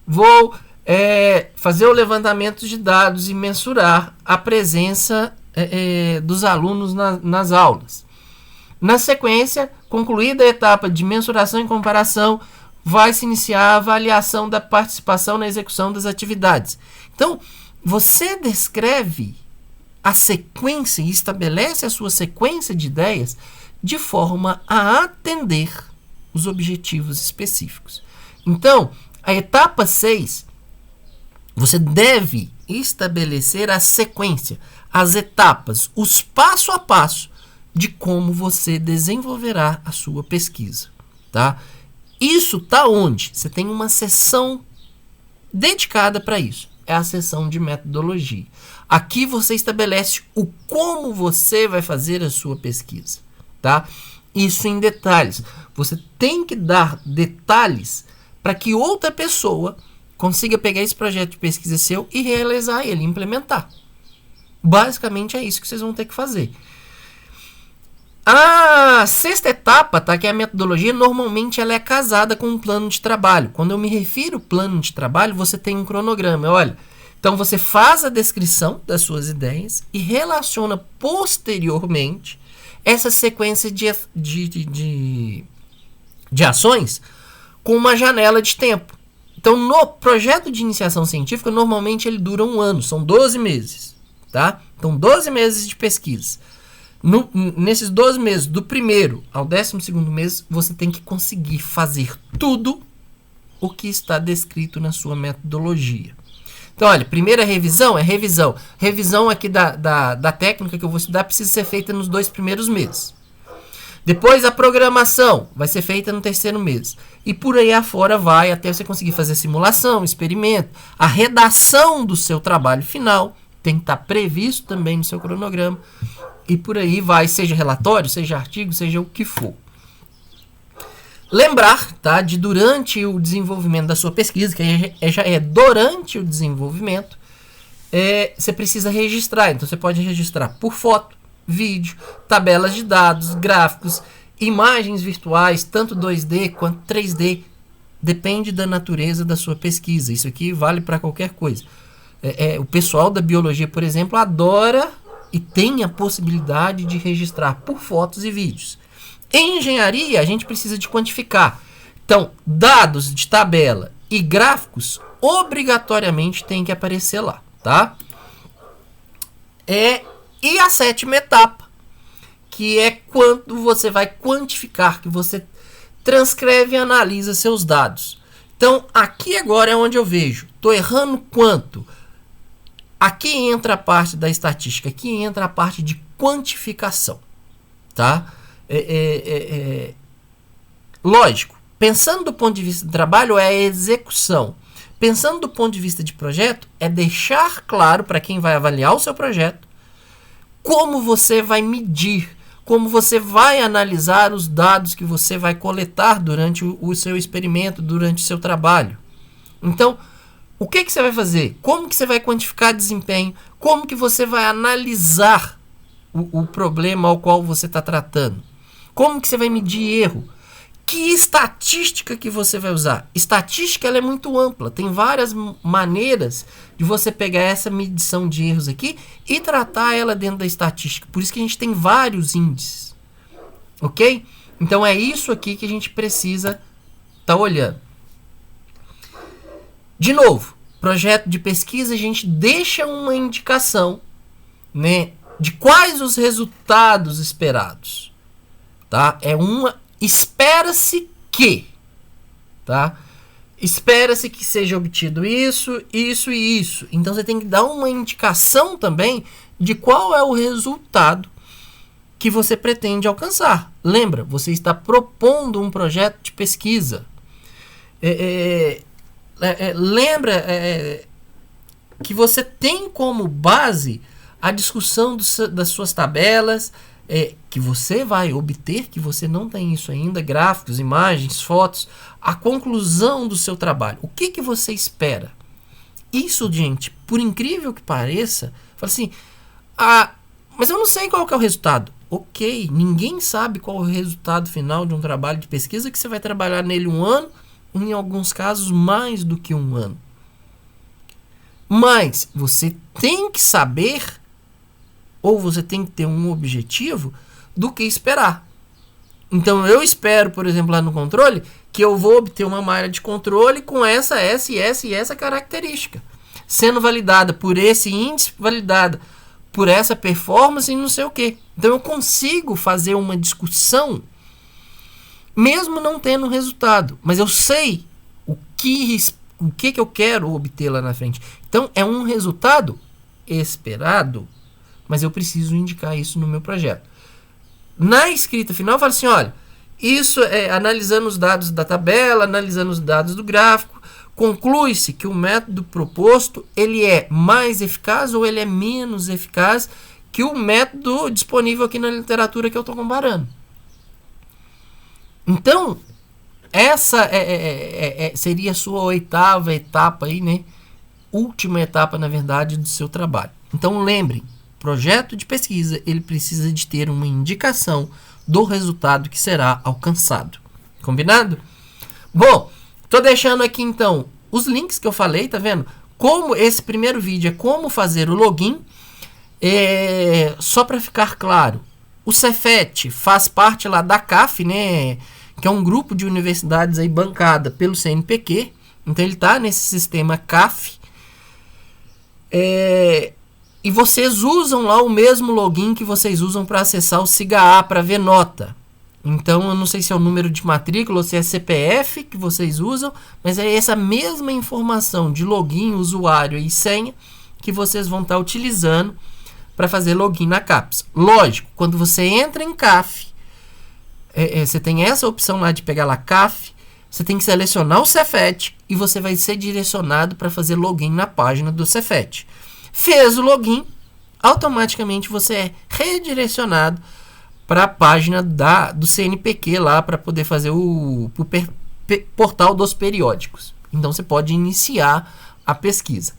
Vou fazer o levantamento de dados e mensurar a presença dos alunos nas aulas. Na sequência, concluída a etapa de mensuração e comparação, vai se iniciar a avaliação da participação na execução das atividades. Então, você descreve a sequência e estabelece a sua sequência de ideias de forma a atender os objetivos específicos. Então, a etapa 6, você deve estabelecer a sequência, as etapas, os passo a passo de como você desenvolverá a sua pesquisa. Tá? Isso está onde? Você tem uma seção dedicada para isso. É a seção de metodologia. Aqui você estabelece o como você vai fazer a sua pesquisa. Tá? Isso em detalhes. Você tem que dar detalhes para que outra pessoa consiga pegar esse projeto de pesquisa seu e realizar ele, implementar. Basicamente é isso que vocês vão ter que fazer. A sexta etapa, tá, que é a metodologia, normalmente ela é casada com um plano de trabalho. Quando eu me refiro ao plano de trabalho, você tem um cronograma. Olha, então você faz a descrição das suas ideias e relaciona posteriormente essa sequência de ações com uma janela de tempo. Então, no projeto de iniciação científica, normalmente ele dura 1 ano, são 12 meses. Tá? Então, 12 meses de pesquisa. Nesses 12 meses, do 1º ao 12º mês, você tem que conseguir fazer tudo o que está descrito na sua metodologia. Então, olha, primeira revisão é revisão. Revisão aqui da técnica que eu vou estudar precisa ser feita nos 2 primeiros meses. Depois a programação vai ser feita no 3º mês. E por aí afora vai até você conseguir fazer simulação, experimento. A redação do seu trabalho final tem que estar previsto também no seu cronograma. E por aí vai, seja relatório, seja artigo, seja o que for. Lembrar, tá, de durante o desenvolvimento da sua pesquisa, que já é durante o desenvolvimento, você precisa registrar. Então você pode registrar por foto, vídeo, tabelas de dados, gráficos, imagens virtuais, tanto 2D quanto 3D. Depende da natureza da sua pesquisa. Isso aqui vale para qualquer coisa. O pessoal da biologia, por exemplo, adora e tem a possibilidade de registrar por fotos e vídeos. Em engenharia, a gente precisa de quantificar. Então, dados de tabela e gráficos obrigatoriamente tem que aparecer lá, tá? E a 7ª etapa, que é quando você vai quantificar, que você transcreve e analisa seus dados. Então, aqui agora é onde eu vejo. Estou errando quanto? Aqui entra a parte da estatística. Aqui entra a parte de quantificação. Tá? Lógico. Pensando do ponto de vista do trabalho, é a execução. Pensando do ponto de vista de projeto, é deixar claro para quem vai avaliar o seu projeto como você vai medir, como você vai analisar os dados que você vai coletar durante o seu experimento, durante o seu trabalho. Então, o que você vai fazer? Como que você vai quantificar desempenho? Como que você vai analisar o problema ao qual você está tratando? Como que você vai medir erro? Que estatística que você vai usar? Estatística ela é muito ampla. Tem várias maneiras de você pegar essa medição de erros aqui e tratar ela dentro da estatística. Por isso que a gente tem vários índices. Ok? Então é isso aqui que a gente precisa estar olhando. De novo, projeto de pesquisa, a gente deixa uma indicação, né, de quais os resultados esperados. Tá? Espera-se que, tá? Espera-se que seja obtido isso, isso e isso. Então você tem que dar uma indicação também de qual é o resultado que você pretende alcançar. Lembra, você está propondo um projeto de pesquisa. Lembra que você tem como base a discussão das suas tabelas, que você vai obter, que você não tem isso ainda, gráficos, imagens, fotos, a conclusão do seu trabalho. O que você espera? Isso, gente, por incrível que pareça, fala assim, mas eu não sei qual que é o resultado. Ok, ninguém sabe qual é o resultado final de um trabalho de pesquisa que você vai trabalhar nele 1 ano, em alguns casos mais do que 1 ano. Mas você tem que saber, ou você tem que ter um objetivo do que esperar. Então eu espero, por exemplo, lá no controle, que eu vou obter uma malha de controle com essa e essa característica, sendo validada por esse índice, validada por essa performance e não sei o que. Então eu consigo fazer uma discussão mesmo não tendo resultado, mas eu sei o que eu quero obter lá na frente. Então é um resultado esperado, mas eu preciso indicar isso no meu projeto. Na escrita final eu falo assim, olha, isso é analisando os dados da tabela, analisando os dados do gráfico, conclui-se que o método proposto ele é mais eficaz ou ele é menos eficaz que o método disponível aqui na literatura que eu estou comparando. Então, essa seria a sua 8ª etapa aí, né? Última etapa, na verdade, do seu trabalho. Então, lembrem, projeto de pesquisa, ele precisa de ter uma indicação do resultado que será alcançado. Combinado? Bom, tô deixando aqui, então, os links que eu falei, tá vendo? Como esse primeiro vídeo é como fazer o login. Só para ficar claro, o Cefet faz parte lá da CAF, né? Que é um grupo de universidades aí bancada pelo CNPq. Então ele está nesse sistema CAF. E vocês usam lá o mesmo login que vocês usam para acessar o SIGA para ver nota. Então eu não sei se é o número de matrícula ou se é CPF que vocês usam, mas é essa mesma informação de login, usuário e senha que vocês vão estar utilizando para fazer login na CAPES. Lógico, quando você entra em CAF, você tem essa opção lá de pegar lá CAF, você tem que selecionar o Cefet e você vai ser direcionado para fazer login na página do Cefet. Fez o login, automaticamente você é redirecionado para a página do CNPq lá para poder fazer o portal dos periódicos. Então você pode iniciar a pesquisa.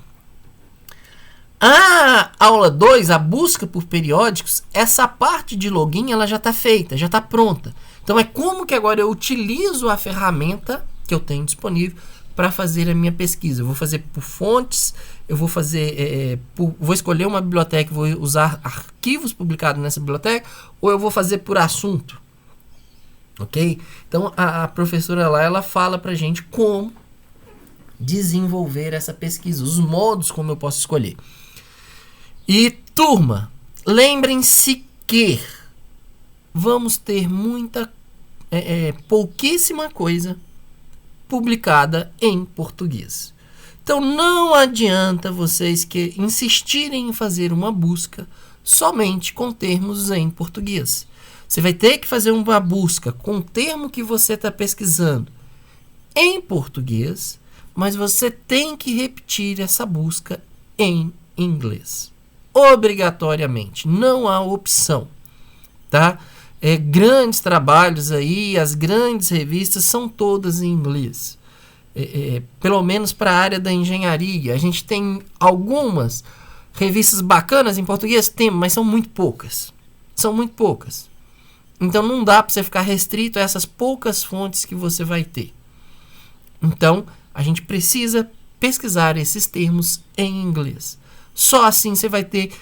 A aula 2, a busca por periódicos, essa parte de login ela já está feita, já está pronta. Então é como que agora eu utilizo a ferramenta que eu tenho disponível para fazer a minha pesquisa. Eu vou fazer por fontes, eu vou fazer vou escolher uma biblioteca, vou usar arquivos publicados nessa biblioteca, ou eu vou fazer por assunto. Ok? Então a professora lá, ela fala para a gente como desenvolver essa pesquisa, os modos como eu posso escolher. E turma, lembrem-se que vamos ter pouquíssima coisa publicada em português. Então não adianta vocês que insistirem em fazer uma busca somente com termos em português. Você vai ter que fazer uma busca com o termo que você está pesquisando em português, mas você tem que repetir essa busca em inglês. Obrigatoriamente, não há opção, tá? Grandes trabalhos aí, as grandes revistas são todas em inglês. Pelo menos para a área da engenharia. A gente tem algumas revistas bacanas em português? Tem, mas são muito poucas. São muito poucas. Então não dá para você ficar restrito a essas poucas fontes que você vai ter. Então a gente precisa pesquisar esses termos em inglês. Só assim você vai ter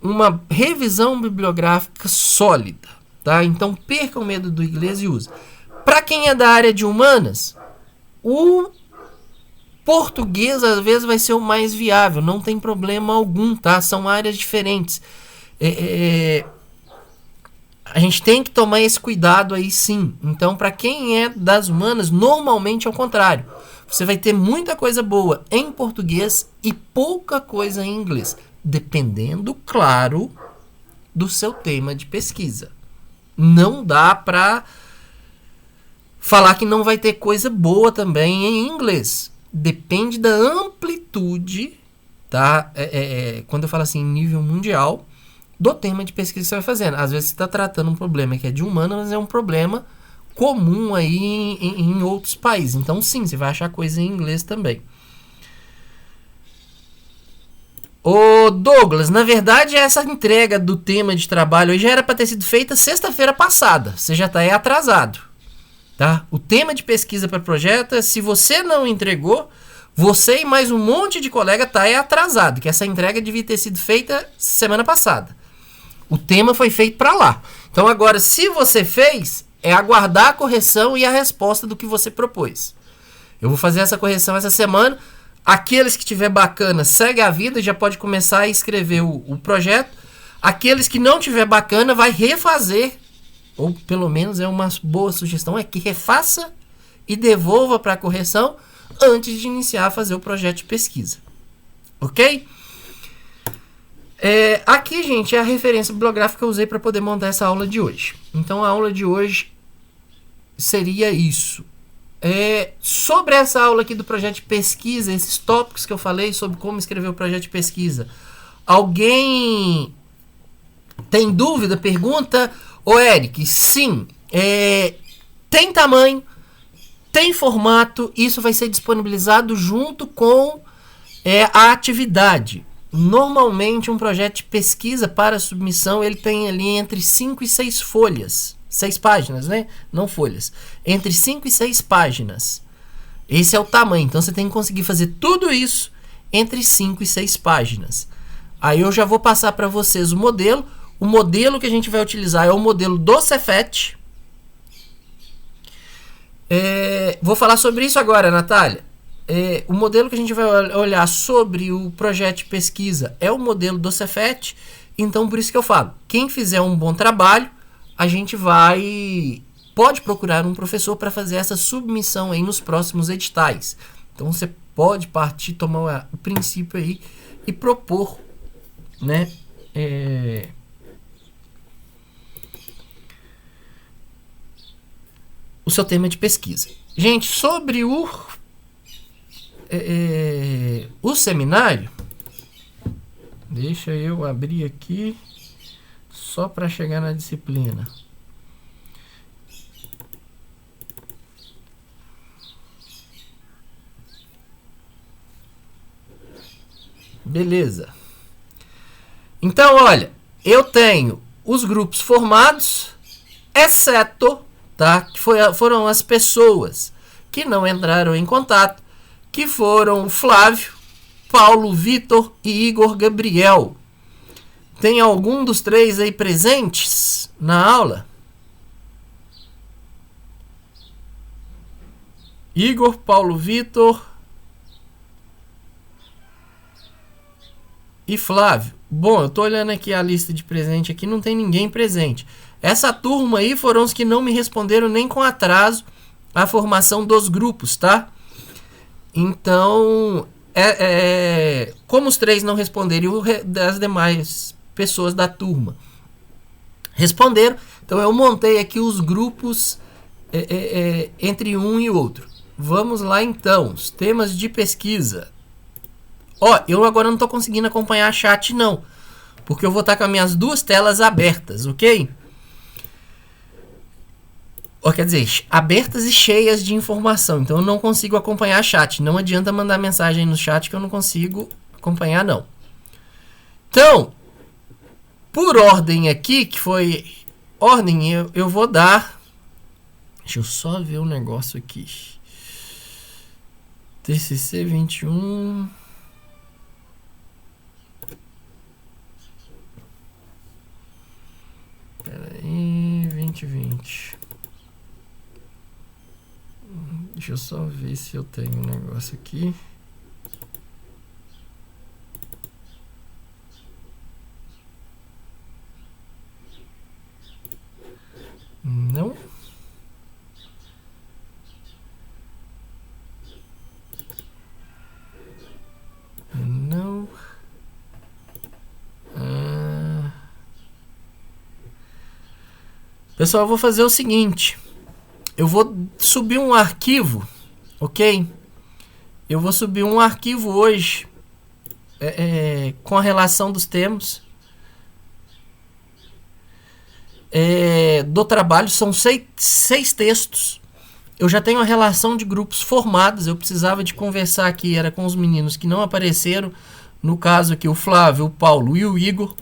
uma revisão bibliográfica sólida, tá? Então perca o medo do inglês e use. Para quem é da área de humanas, o português às vezes vai ser o mais viável, não tem problema algum, tá? São áreas diferentes. A gente tem que tomar esse cuidado aí sim. Então, para quem é das humanas, normalmente é o contrário. Você vai ter muita coisa boa em português e pouca coisa em inglês. Dependendo, claro, do seu tema de pesquisa. Não dá para falar que não vai ter coisa boa também em inglês. Depende da amplitude, tá? Quando eu falo assim, nível mundial, do tema de pesquisa que você vai fazendo. Às vezes você está tratando um problema que é de humano, mas é um problema comum aí em outros países. Então, sim, você vai achar coisa em inglês também. Ô Douglas, na verdade essa entrega do tema de trabalho hoje já era para ter sido feita sexta-feira passada. Você já está aí atrasado, tá? O tema de pesquisa para projeto, se você não entregou, você e mais um monte de colega está aí atrasado, que essa entrega devia ter sido feita semana passada. O tema foi feito para lá. Então agora, se você fez, é aguardar a correção e a resposta do que você propôs. Eu vou fazer essa correção essa semana. Aqueles que tiver bacana, segue a vida, já pode começar a escrever o projeto. Aqueles que não tiver bacana, vai refazer, ou pelo menos é uma boa sugestão, é que refaça e devolva para a correção antes de iniciar a fazer o projeto de pesquisa. Ok? Aqui, gente, é a referência bibliográfica que eu usei para poder montar essa aula de hoje. Então, a aula de hoje seria isso. Sobre essa aula aqui do projeto de pesquisa, esses tópicos que eu falei sobre como escrever o projeto de pesquisa, alguém tem dúvida, pergunta? Ô Eric, sim, tem tamanho, tem formato, isso vai ser disponibilizado junto com a atividade. Normalmente um projeto de pesquisa para submissão ele tem ali entre 5 e 6 folhas. 6 páginas, né? Não folhas. Entre 5 e 6 páginas. Esse é o tamanho. Então, você tem que conseguir fazer tudo isso entre 5 e 6 páginas. Aí eu já vou passar para vocês o modelo. O modelo que a gente vai utilizar é o modelo do Cefet. Vou falar sobre isso agora, Natália. O modelo que a gente vai olhar sobre o projeto de pesquisa é o modelo do Cefet. Então, por isso que eu falo. Quem fizer um bom trabalho, a gente pode procurar um professor para fazer essa submissão aí nos próximos editais. Então você pode partir, tomar o princípio aí e propor, né, o seu tema de pesquisa. Gente, sobre o seminário, deixa eu abrir aqui só para chegar na disciplina. Beleza. Então, olha, eu tenho os grupos formados, exceto, tá, que foram as pessoas que não entraram em contato, que foram Flávio, Paulo, Vitor e Igor Gabriel. Tem algum dos três aí presentes na aula? Igor, Paulo, Vitor e Flávio. Bom, eu tô olhando aqui a lista de presente aqui, não tem ninguém presente. Essa turma aí foram os que não me responderam nem com atraso a formação dos grupos, tá? Então, como os 3 não responderam das demais pessoas da turma responderam, então eu montei aqui os grupos entre um e outro. Vamos lá então, os temas de pesquisa. Eu agora não estou conseguindo acompanhar a chat não, porque eu vou estar com as minhas 2 telas abertas, ok? Quer dizer, abertas e cheias de informação. Então eu não consigo acompanhar a chat. Não adianta mandar mensagem no chat que eu não consigo acompanhar, não. Então, por ordem aqui, que foi ordem, eu vou dar... Deixa eu só ver um negócio aqui. TCC 21... Peraí, 2020. Deixa eu só ver se eu tenho um negócio aqui. Não. Não. Pessoal, eu vou fazer o seguinte. Eu vou subir um arquivo, ok? Eu vou subir um arquivo hoje com a relação dos termos do trabalho. São 6 textos. Eu já tenho a relação de grupos formados. Eu precisava de conversar aqui, era com os meninos que não apareceram. No caso aqui, o Flávio, o Paulo e o Igor.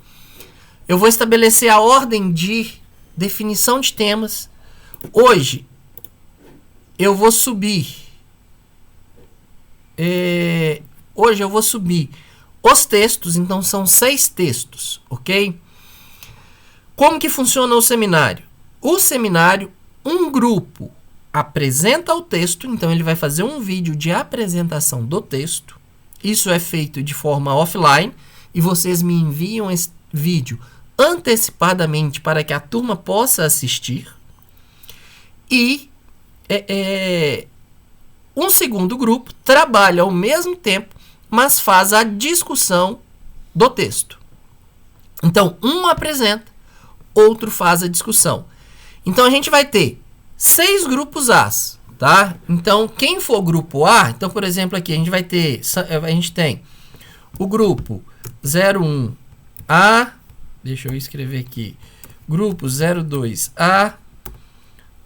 Eu vou estabelecer a ordem de definição de temas. Hoje eu vou subir os textos, então são 6 textos, ok? Como que funciona o seminário? O seminário, um grupo apresenta o texto, então ele vai fazer um vídeo de apresentação do texto. Isso é feito de forma offline e vocês me enviam esse vídeo antecipadamente para que a turma possa assistir. E um segundo grupo trabalha ao mesmo tempo, mas faz a discussão do texto. Então, um apresenta, outro faz a discussão. Então, a gente vai ter 6 grupos A, tá? Então, quem for grupo A, então, por exemplo, aqui a gente tem o grupo 01A, deixa eu escrever aqui, grupo 02A,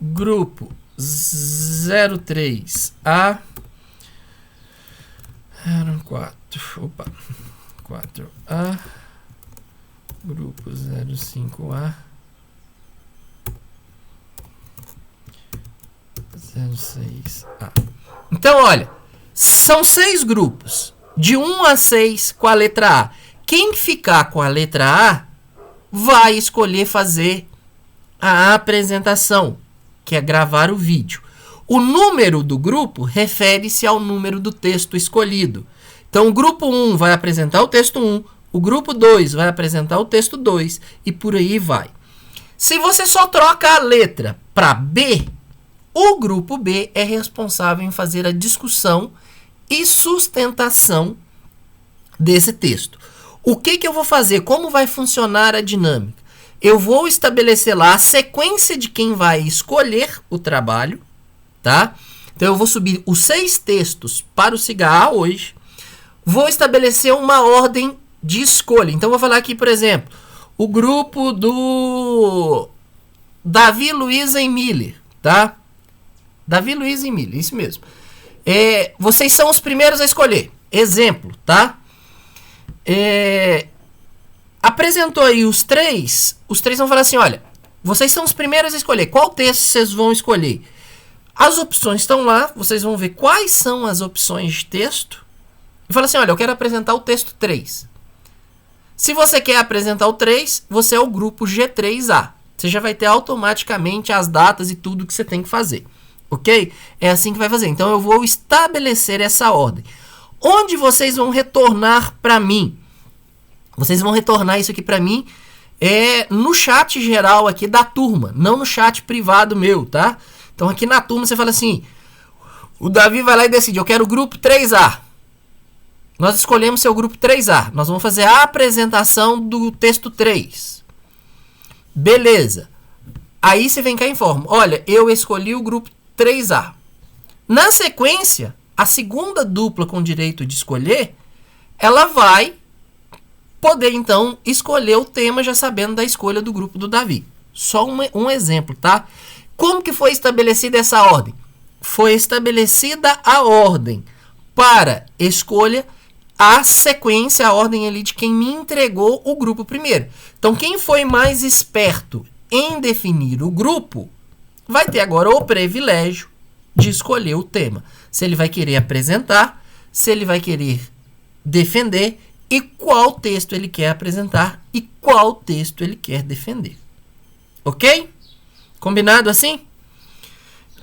grupo 03A, 4A, grupo 05A, 06A. Então, olha, são 6 grupos, de 1 a 6 com a letra A. Quem ficar com a letra A vai escolher fazer a apresentação, que é gravar o vídeo. O número do grupo refere-se ao número do texto escolhido. Então, o grupo 1 vai apresentar o texto 1, o grupo 2 vai apresentar o texto 2 e por aí vai. Se você só troca a letra para B, o grupo B é responsável em fazer a discussão e sustentação desse texto. O que eu vou fazer? Como vai funcionar a dinâmica? Eu vou estabelecer lá a sequência de quem vai escolher o trabalho, tá? Então, eu vou subir os 6 textos para o SIGA A hoje. Vou estabelecer uma ordem de escolha. Então, vou falar aqui, por exemplo, o grupo do Davi, Luiza e Miller, tá? Davi, Luiza e Miller, isso mesmo. Vocês são os primeiros a escolher. Exemplo, tá? Apresentou aí os três vão falar assim, olha, vocês são os primeiros a escolher. Qual texto vocês vão escolher? As opções estão lá, vocês vão ver quais são as opções de texto. E fala assim, olha, eu quero apresentar o texto 3. Se você quer apresentar o 3, você é o grupo G3A. Você já vai ter automaticamente as datas e tudo que você tem que fazer. Ok? É assim que vai fazer. Então, eu vou estabelecer essa ordem. Onde vocês vão retornar para mim? Vocês vão retornar isso aqui para mim no chat geral aqui da turma, não no chat privado meu, tá? Então aqui na turma você fala assim, o Davi vai lá e decide, eu quero o grupo 3A. Nós escolhemos seu grupo 3A. Nós vamos fazer a apresentação do texto 3. Beleza. Aí você vem cá e informa. Olha, eu escolhi o grupo 3A. Na sequência, a segunda dupla com direito de escolher, ela vai poder, então, escolher o tema já sabendo da escolha do grupo do Davi. Só um exemplo, tá? Como que foi estabelecida essa ordem? Foi estabelecida a ordem para escolha, a sequência, a ordem ali de quem me entregou o grupo primeiro. Então, quem foi mais esperto em definir o grupo, vai ter agora o privilégio de escolher o tema. Se ele vai querer apresentar, se ele vai querer defender e qual texto ele quer apresentar e qual texto ele quer defender. Ok? Combinado assim?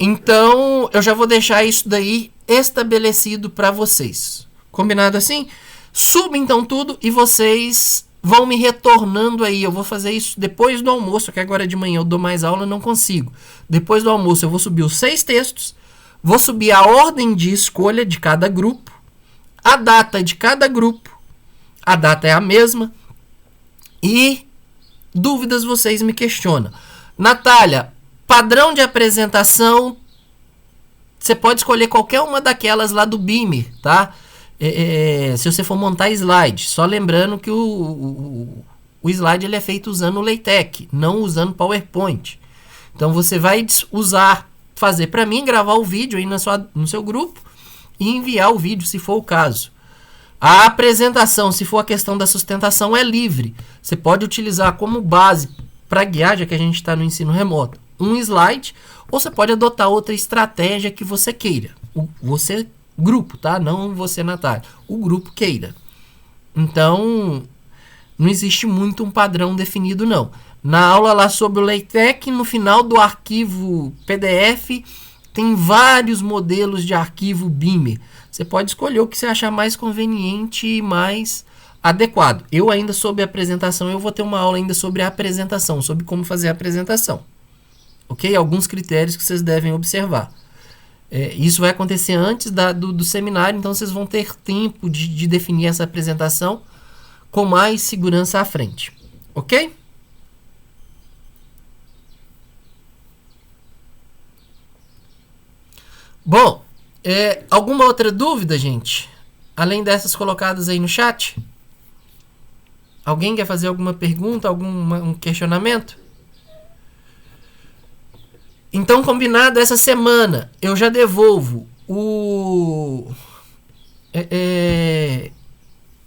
Então, eu já vou deixar isso daí estabelecido para vocês. Combinado assim? Suba então tudo e vocês vão me retornando aí. Eu vou fazer isso depois do almoço, que agora de manhã eu dou mais aula, não consigo. Depois do almoço eu vou subir os 6 textos, vou subir a ordem de escolha de cada grupo, a data de cada grupo, a data é a mesma, e dúvidas vocês me questionam. Natália, padrão de apresentação, você pode escolher qualquer uma daquelas lá do Beamer, tá? Se você for montar slide, só lembrando que o slide ele é feito usando o LaTeX, não usando PowerPoint. Então você vai fazer para mim, gravar o vídeo aí no seu grupo e enviar o vídeo se for o caso. A apresentação, se for a questão da sustentação, é livre. Você pode utilizar como base para guiar, já que a gente está no ensino remoto, um slide, ou você pode adotar outra estratégia que você queira. Você grupo, tá? Não você, Natália. O grupo queira. Então, não existe muito um padrão definido, não. Na aula lá sobre o LaTeX, no final do arquivo PDF, tem vários modelos de arquivo Beamer. Você pode escolher o que você achar mais conveniente e mais adequado. Eu ainda sobre a apresentação, eu vou ter uma aula ainda sobre a apresentação, sobre como fazer a apresentação. Ok? Alguns critérios que vocês devem observar. Isso vai acontecer antes do seminário, então vocês vão ter tempo de definir essa apresentação com mais segurança à frente. Ok? Bom, alguma outra dúvida, gente? Além dessas colocadas aí no chat? Alguém quer fazer alguma pergunta, um questionamento? Então, combinado, essa semana eu já devolvo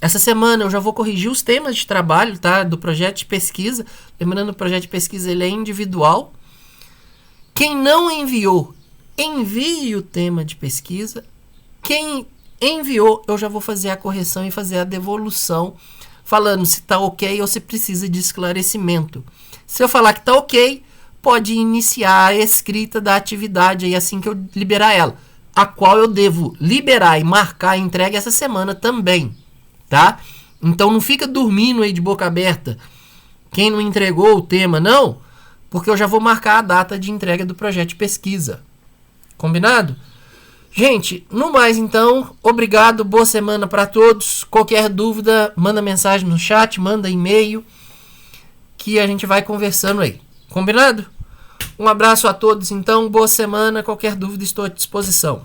essa semana eu já vou corrigir os temas de trabalho, tá? Do projeto de pesquisa. Lembrando, o projeto de pesquisa ele é individual. Quem não enviou, envie o tema de pesquisa. Quem enviou, eu já vou fazer a correção e fazer a devolução, falando se está ok ou se precisa de esclarecimento. Se eu falar que está ok, pode iniciar a escrita da atividade aí assim que eu liberar ela, a qual eu devo liberar e marcar a entrega essa semana também, tá? Então não fica dormindo aí de boca aberta quem não entregou o tema, não, porque eu já vou marcar a data de entrega do projeto de pesquisa. Combinado? Gente, no mais então, obrigado, boa semana para todos. Qualquer dúvida, manda mensagem no chat, manda e-mail, que a gente vai conversando aí. Combinado? Um abraço a todos, então, boa semana. Qualquer dúvida, estou à disposição.